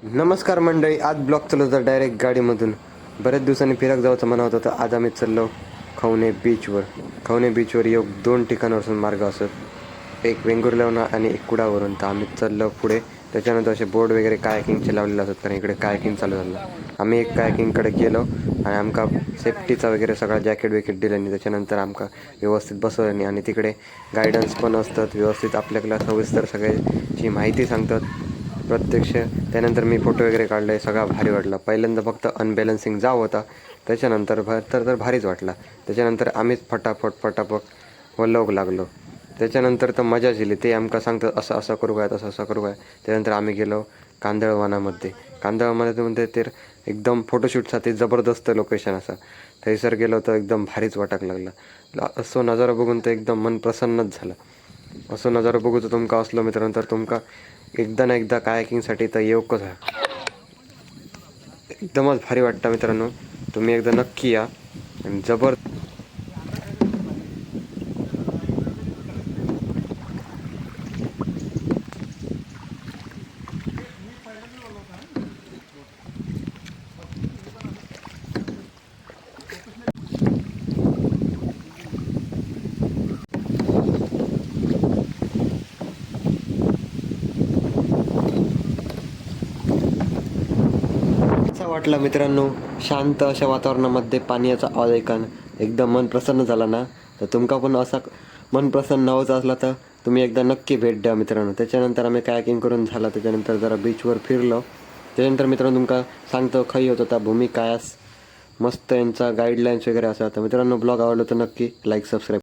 नमस्कार मंडळी, आज ब्लॉग चालू होता डायरेक्ट गाडीमधून. बऱ्याच दिवसांनी फिराक जायचं म्हणत होतं. आज आम्ही चाललो खवणे बीचवर. खवणे बीचवर येऊ 2 ठिकाणावरून मार्ग असत, एक वेंगुर्ल्यावरून आणि एक कुडावरून. तर आम्ही चाललो पुढे. त्याच्यानंतर असे बोर्ड वगैरे कायाकिंगचे लावलेले असतात, कारण इकडे कायाकिंग चालू झालं. आम्ही एक कायाकिंगकडे गेलो आणि आमका सेफ्टीचा वगैरे सगळा जॅकेट वेकेट दिल्याने त्याच्यानंतर आमका व्यवस्थित बसवल्याने आणि तिकडे गायडन्स पण असतात व्यवस्थित, आपल्याला सविस्तर सगळ्याची माहिती सांगतात प्रत्यक्ष. त्यानंतर मी फोटो वगैरे काढले, सगळा भारी वाटला. पहिल्यांदा फक्त अनबॅलन्सिंग जाव होता, त्याच्यानंतर तर भारीच वाटला. त्याच्यानंतर आम्हीच फटाफट वल्लवू लागलो. त्याच्यानंतर तर मजाच येईल. ते आमका सांगतात असं असं करू काय, तसं असं करू काय. त्यानंतर आम्ही गेलो कांदळवनामध्ये. कांदळवनामध्ये तर एकदम फोटोशूटसाठी जबरदस्त लोकेशन असं. थंयसर गेलो तर एकदम भारीच वाटाक लागला. असो नजारा बघून तर एकदम मन प्रसन्नच झालं. असो नजारा बघू तर तुमका असलो मित्रांनो, तर तुमका एकदा ना एकदा कायाकिंगसाठी तर येऊकच आहे. एकदमच भारी वाटतं मित्रांनो, तुम्ही एकदा नक्की या. आणि असा वाटला मित्रांनो, शांत अशा वातावरणामध्ये पाण्याचा आवाज ऐकून एकदम मन प्रसन्न झाला ना. तर तुमका पण असा मन प्रसन्न व्हायचा असला तर तुम्ही एकदा नक्की भेट द्या मित्रांनो. त्याच्यानंतर आम्ही कायाकिंग करून झाला, त्याच्यानंतर जरा बीचवर फिरलो. त्याच्यानंतर मित्रांनो तुमका सांगतो खय होत होता भूमी कायास. मस्त यांचा गाईडलाईन्स वगैरे असा. तर मित्रांनो ब्लॉग आवडला तर नक्की लाईक सबस्क्राईब.